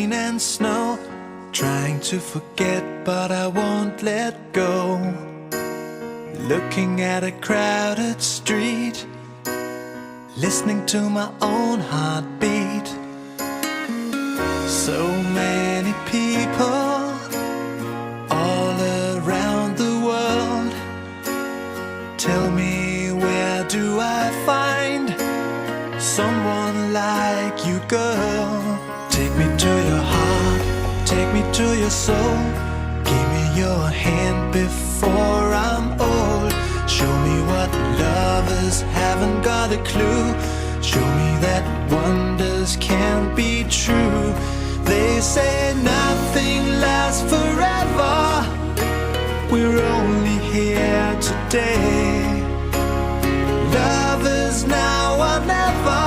rain and snow, trying to forget but I won't let go. Looking at a crowded street, listening to my own heartbeat. So many people all around the world. Tell me, where do I find someone like you, girl? Take me to your heart, take me to your soul. Give me your hand before I'm old. Show me what lovers haven't got a clue. Show me that wonders can't be true. They say nothing lasts forever. We're only here today. Love is now or never.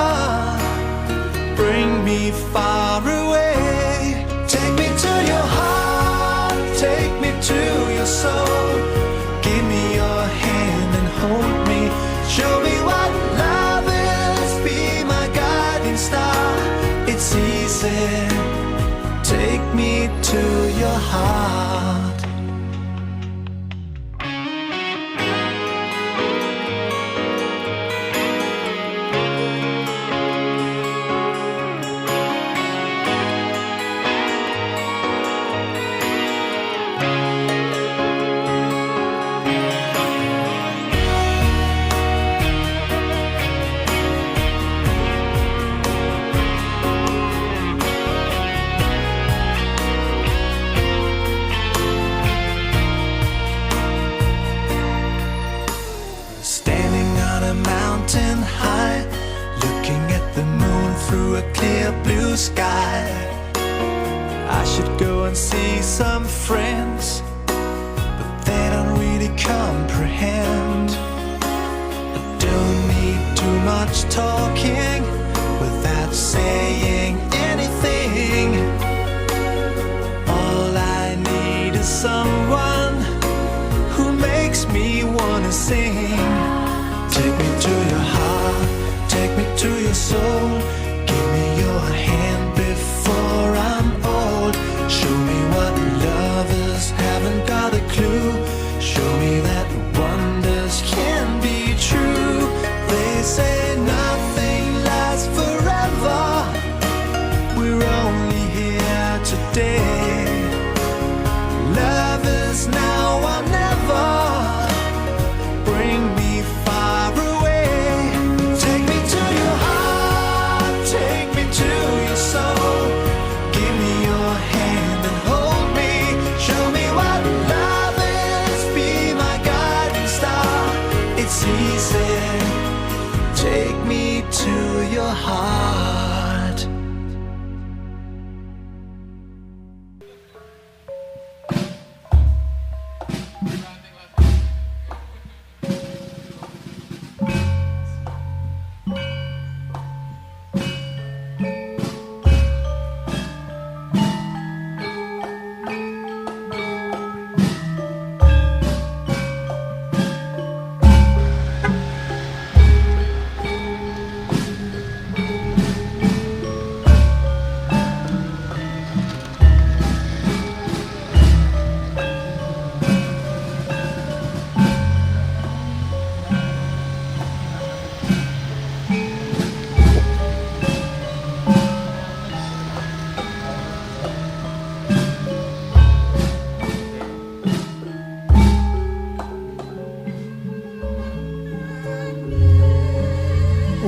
Bring me far away. Take me to your heart, take me to your soul. Give me your hand and hold me. Show me what love is, be my guiding star. It's easy, take me to your heart. Blue sky. I should go and see some friends, but they don't really comprehend. I don't need too much talking without saying anything. All I need is someone who makes me wanna sing. Take me to your heart, take me to your soul. Give me your hand before I'm old. Show me what lovers haven't got a clue. Show me that wonders can be true. They say nothing lasts forever. We're only here today. Love is now or never. Bring me far away. Take me to your heart, take me to your soul. Give me your hand and hold me. Show me what love is, be my guiding star. It's easy, take me to your heart.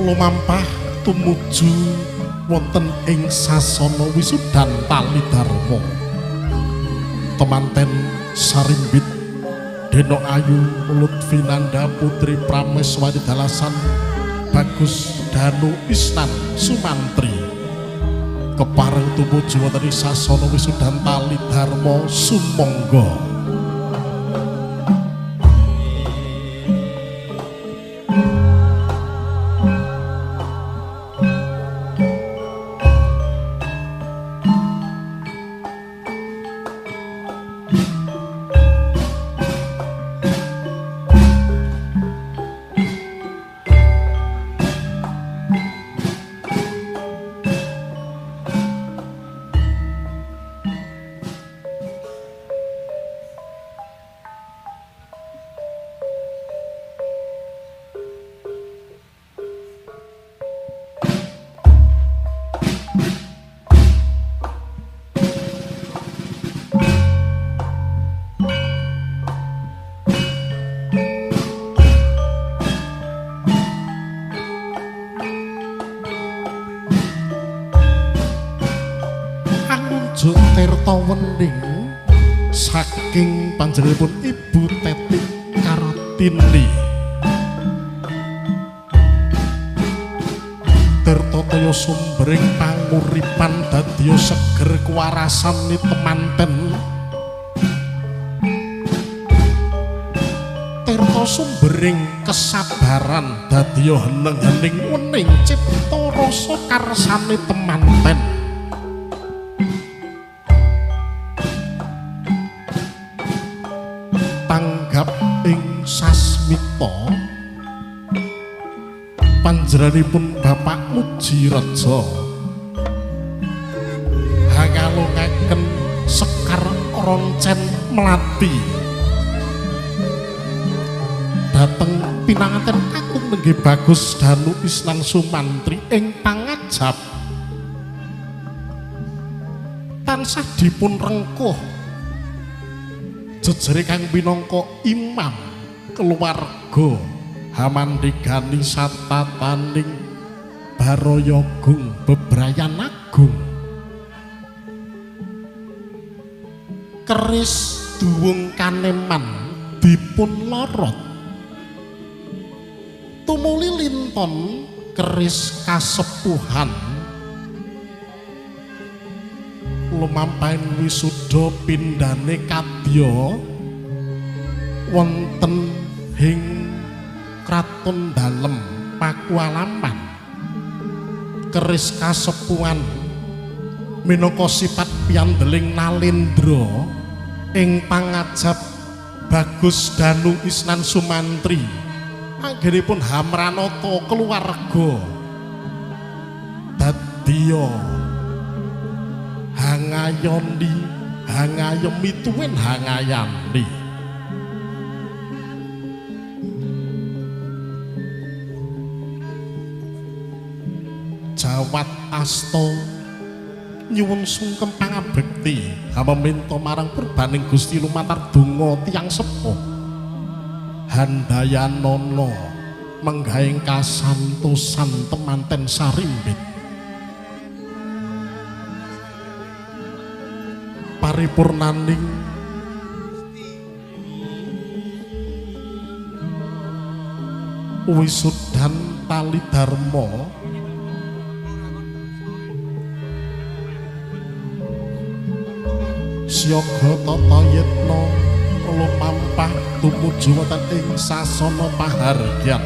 Lumampah tumuju wonten ing sasana wisudan tali dharma. Temanten sarimbit Deno Ayu Lutfinanda Putri Prameswari Dalasan Bagus Danu Isnan Sumantri kepareng tumuju wonten ing sasana wisudan tali dharma sumangga. Paranjuk tirta wening saking panjenenganipun Ibu Teti Kartini. Tirta toya sumbering panguripan dadya seger kuwarasan temanten. Tirta sumbering kesabaran dadya heneng-hening wening cipta rasa karsane temanten. Tanggap ing sasmita panjenenganipun Bapak Mujireja hangalungaken Sekar Roncen Melati dateng pinanganten kakung nenggih Bagus Danu Isnan Sumantri ing pangajap tansah dipun rengkuh jejere kang minangka imam keluarga Hamandegani Satataning Baroyogung Bebrayan Agung keris duwung Kaneman dipun lorot tumuli linton keris kasepuhan lumampahin wisuda pindhane kadya wonten ing Kraton Dalem Pakualaman keris kasepuhan minangka sifat piyandeling Nalendra ing pangajap Bagus Danu Isnan Sumantri anggenipun Hamranata keluarga dadya hangayondi hangayemi tuwin hangayandi jawat asta nyuwun sungkem pangabekti hamaminta marang purbaning Gusti lumantar donga tiyang sepuh handayanana menggaing kasantosan temanten sarimbit paripurnaning wisudan tali dharma siyaga tata yetna lumampah tumuju wonten ing sasana pahargyan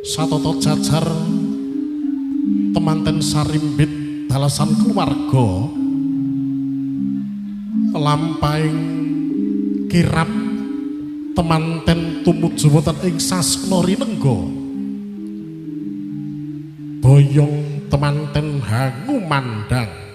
satata jajar temanten sarimbit dalasan keluarga lampahing kirap temanten tumuju wonten ing sasna rinengga boyong temanten hangu mandang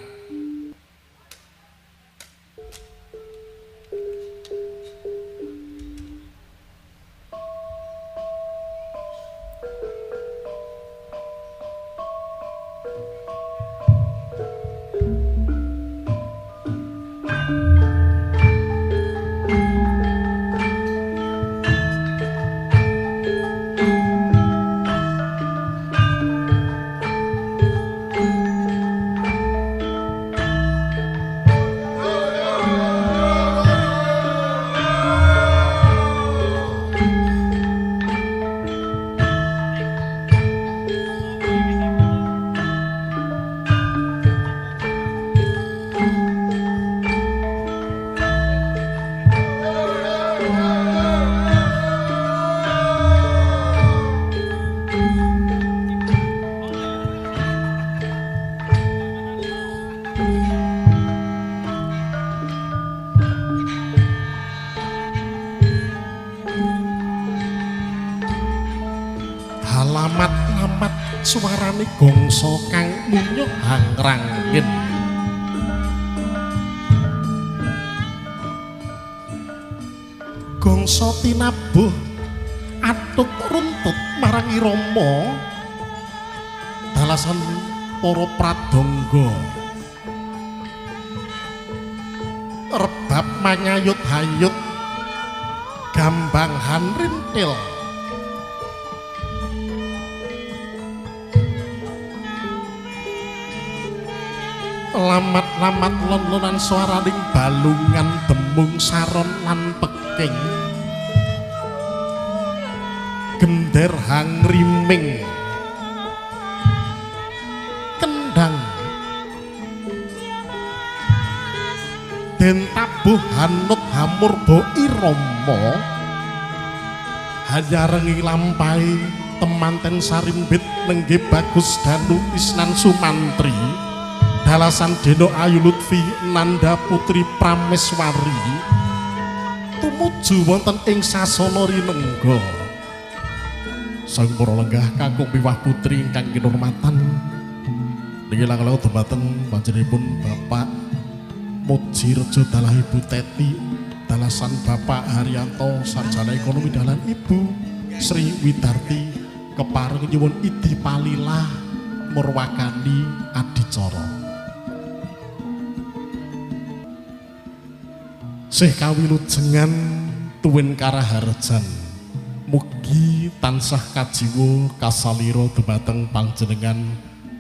suarane gongso kang munyuh hangrangin. Gongso tinabuh atut runtut marang Rama dalasan para pradangga rebab manyayut-hayut gambanghan rintil lamat-lamat lon-lonan swaraning balungan demung saron lan peking gender hangriming kendang den tabuh hanut hamurba irama hayarengi lampahi temanten sarimbit nenggih bagus danu isnan sumantri dalasan Deno Ayu Lutfi Nanda Putri Prameswari tumuju wonten ing sasana rinengga sang para lenggah kakung piwah putri ingkang kinurmatan niki langkung dumateng panjenenganipun Bapak Muji Rejo dalah Ibu Teti dalasan Bapak Haryanto sarjana ekonomi dalan Ibu Sri Widarti kepareng nyuwun idi palilah murwakani adicara sih kawilujengan tuwin karaharjan mugi tansah kajiwa kasalira dumateng panjenengan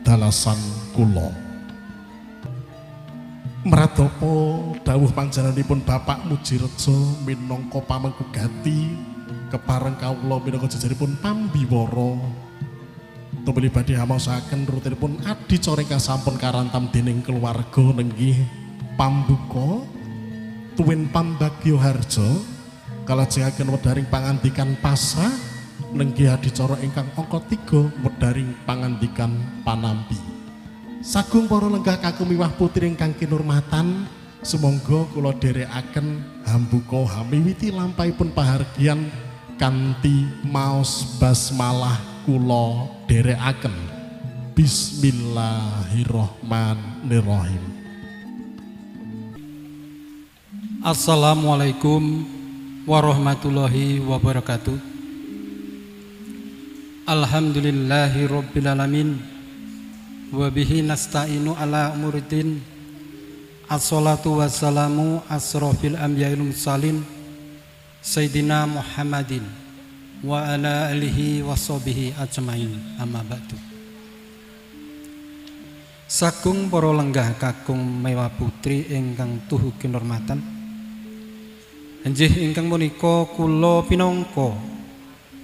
dalasan kula mradapa dawuh panjenenganipun Bapak Muji Rejo minangka pamengkugati kepareng kawula minangka jajaripun pambiwara tumuli badhe hamaosaken rutinipun adicara ingkang sampun karantam dening keluarga nenggih pambuka tuwin pambagya harja kalajengaken wedaring pangandikan pasrah nenggih adicara ingkang angka 3 wedaring pangandikan panampi sagung para lenggah kakung miwah putri ingkang kinurmatan sumangga kula dherekaken hambuka hamiwiti lampahipun pahargyan kanthi maos basmalah kula dherekaken Bismillahirrahmanirrahim. Assalamualaikum warahmatullahi wabarakatuh. Alhamdulillahi rabbil alamin wa bihi nasta'inu ala umuriddin. Assalatu wassalamu asrofil anbiya'il mursalin Sayyidina Muhammadin wa ala alihi wa sahbihi ajmain amma ba'du. Sagung para lenggah kakung mewah putri ingkang tuhu kinurmatan enjih ingkang punika kula pinangka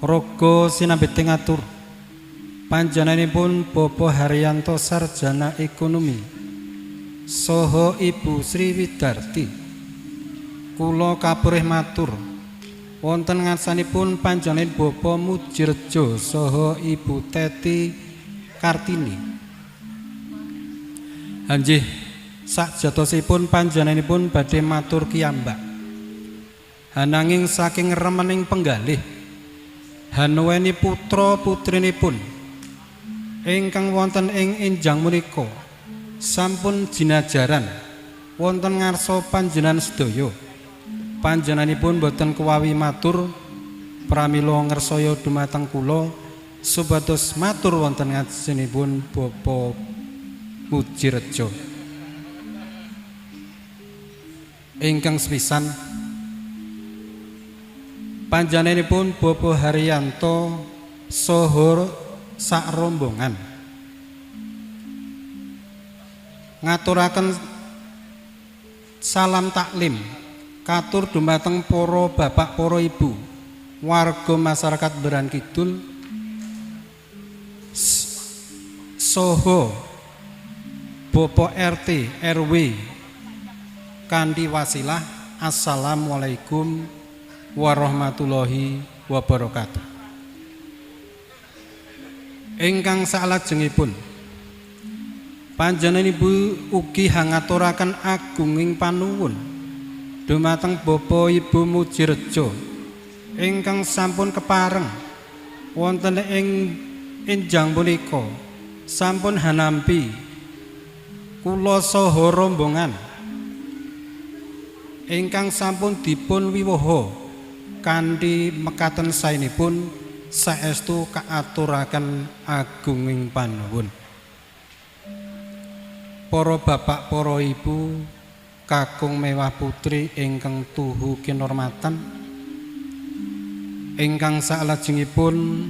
raga sinambit ngatur panjenenganipun Bapak Haryanto sarjana ekonomi saha Ibu Sri Widarti kula kapurih matur wonten ngarsanipun panjenenganipun Bapak Muji Rejo saha Ibu Teti Kartini anjih sakjatosipun panjenenganipun badhe matur kiyambak hananging saking remening penggalih hanuweni putra putrinipun ingkang wonten ing enjang menika sampun jinajaran wonten ngarsa panjenengan sedaya panjenenganipun boten kewawi matur pramila ngersaya dumateng kula supados matur wonten ngajengipun Bapak Muji Rejo ingkang sepisan panjenenganipun Bapak Haryanto saha sak rombongan ngaturaken salam taklim katur dumateng para bapak para ibu warga masyarakat Beran Kidul saha Bapak RT RW kanthi wasilah assalamualaikum warahmatullahi wabarakatuh. Ingkang salajengipun panjenenganipun ugi hangaturaken agunging panuwun dumateng Bapak Ibu Muji Rejo ingkang sampun kepareng wonten ing enjang punika sampun hanampi kula saha rombongan ingkang sampun dipun wiwaha kanthi mekaten saenipun saestu kaaturaken agunging panuwun. Para bapak, para ibu, kakung mewah putri ingkang tuhu kinurmatan, ingkang salajengipun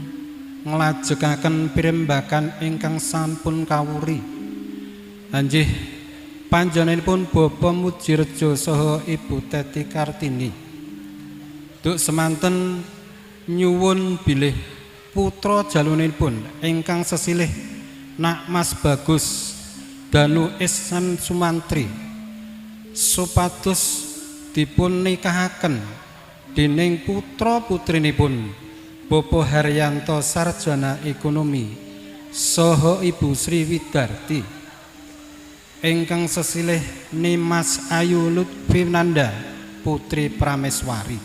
nglajengaken pirembagan ingkang sampun kawuri. Anjih panjenenganipun Bapak Mujirejo saha Ibu Teti Kartini. Duk semanten nyuwun bilih putra jalunipun ingkang sesilih Nak Mas Bagus Danu Ihsan Sumantri supados dipun nikahaken dening putra putrinipun Bapak Haryanto Sarjana Ekonomi saha Ibu Sri Widarti ingkang sesilih Nimas Ayu Lutfinanda Putri Prameswari.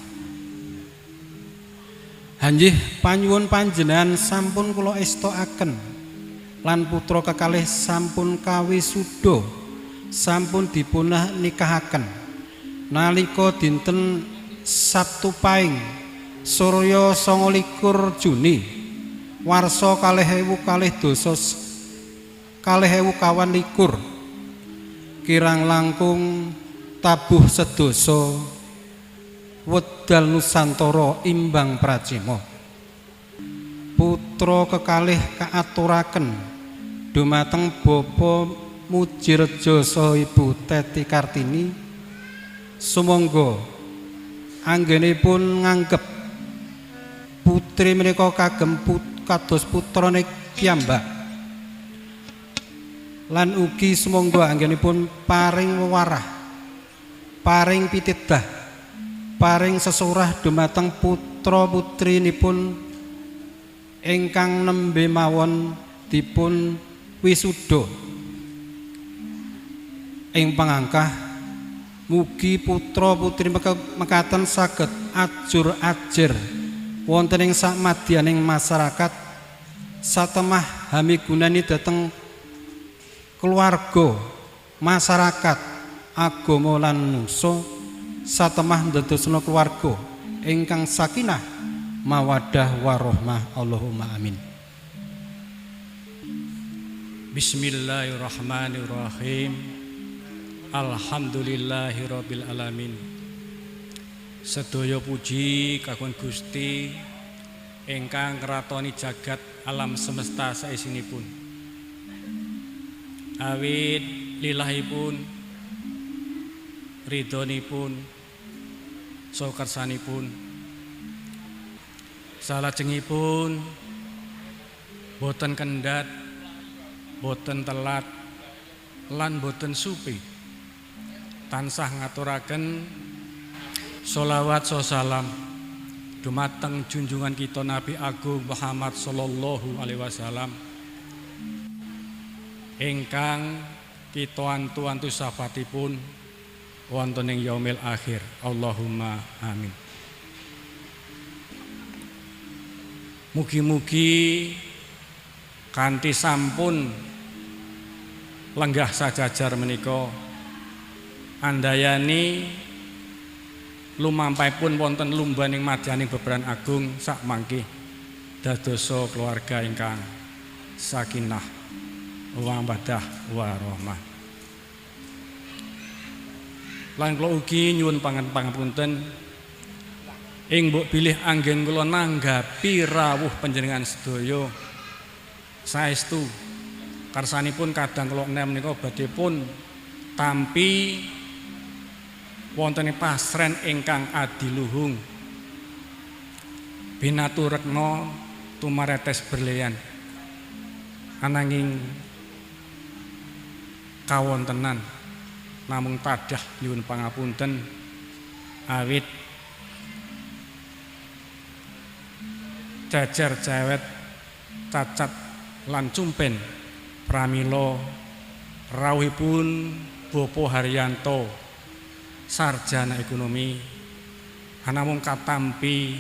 Hanjih panyuwun panjenengan sampun kula estokaken lan putra kekalih sampun kawisuda sampun dipunah nikahaken nalika dinten Sabtu Paing Surya 29 Juni warsa 2021 kirang langkung tabuh sedasa wedal Nusantara imbang pracima. Putra kekalih kaaturaken dumateng Bapak Mujirejo saha Ibu Teti Kartini sumangga anggenipun nganggep putri menika kagem kados putrane piyambak lan ugi sumangga anggenipun paring wewarah, paring pitedah, paring sesurah dumateng putra putrinipun ingkang nembe mawon dipun wisuda ing pangangkah. Mugi putra putri mekaten saged ajur ajir wonten ing samadyaning masyarakat satemah hamigunani dhateng keluarga, masyarakat, agama lan nusa satemah ndadosna keluarga ingkang sakinah mawaddah warahmah. Allahumma amin. Bismillahirrahmanirrahim. Alhamdulillahirabbil alamin. Sedaya puji kagem Gusti ingkang ngratoni jagat alam semesta saesinipun. Awit lilahipun, ridhonipun, saha kersanipun, salajengipun boten kendhat, boten telat, lan boten supi tansah ngaturaken sholawat salam dumateng junjungan kita Nabi Agung Muhammad sallallahu alaihi wasallam ingkang kita antu-antu syafaatipun wonten ing yaumil akhir. Allahumma amin. Mugi-mugi kanthi sampun lenggah sajajar menika andayani lumampahipun wonten lumbaning madyaning beberan agung sak mangke dadosa keluarga ingkang sakinah mawaddah warahmah. Lan kula ugi nyuwun pangapunten ing mbok bilih anggen kula nanggapi rawuh panjenengan sedaya saestu karsanipun kadang kula enem menika badhe pun tampi wonten pasren ingkang adiluhung binaturekna tumaretes berlian ananging kawontenan namung tadah nyuwun pangapunten awit jajar cewet cacat lan cumpen pramila rawuhipun Bapak Haryanto Sarjana Ekonomi anamung katampi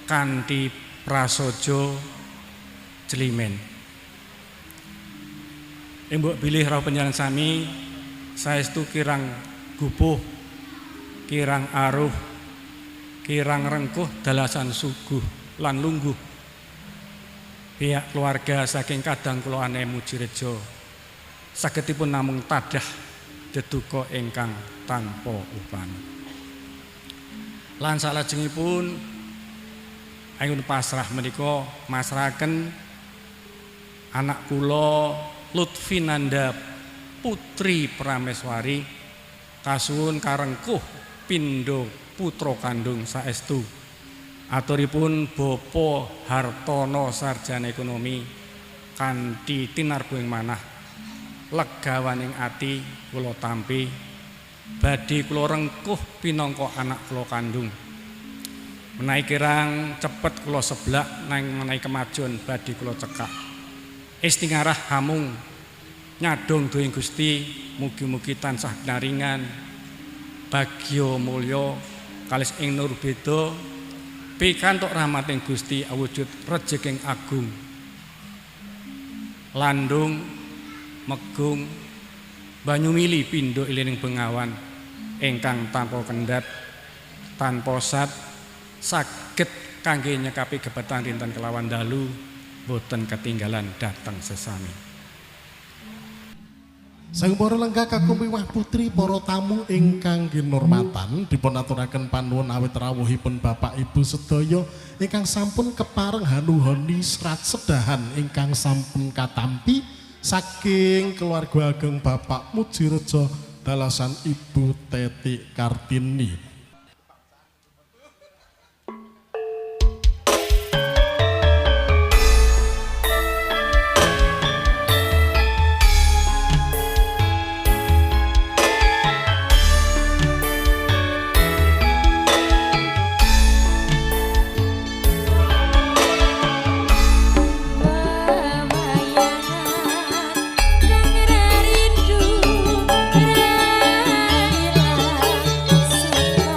kanthi prasaja jelimen. Mbok bilih rawuh panjenengan sami saestu kirang gupuh, kirang aruh, kirang rengkuh dalasan suguh lan lungguh. Pihak keluarga saking kadang kula ane Mujirejo sagedipun namung tadah deduka ingkang tanpa upami. Lan salajengipun ayun pasrah menika masrahaken anak kula Lutfinanda Putri Prameswari kasuwun karengkuh pindho putra kandung saestu. Aturipun Bapa Hartono sarjana ekonomi kanthi tinarbuing manah legawaning ati kula tampi badhe kula rengkuh pinangka anak kula kandung. Menawi kirang cepet kula seblak nang menawi kemajuan badhe kula cekak. Istingarah hamung nyadong duwing Gusti mugi-mugi tansah naringan bagya mulya kalis ing nur beda pikantuk rahmating Gusti awujud rejeking agung landung megung banyu mili pindho ilining bengawan ingkang tanpa kendhat tanpa sat saged kangge nyekapi gebetan dinten kelawan dalu boten ketinggalan dateng sesami. Sang para lenggah kakung miwah putri para tamu ingkang kinurmatan dipun aturaken panuwun awit rawuhipun Bapak Ibu sedaya ingkang sampun kepareng hanuhoni serat sedahan ingkang sampun katampi saking keluarga ageng Bapak Mujirejo dalasan Ibu Teti Kartini. Rindu rela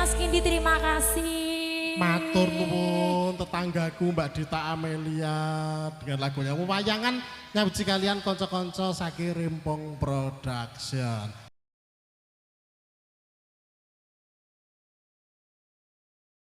Mas Kindi, terima kasih. Matur nuwun tetanggaku Mbak Dita Amelia dengan lagunya Wewayangan nyabji kalian konco-konco saking Rimpong Production.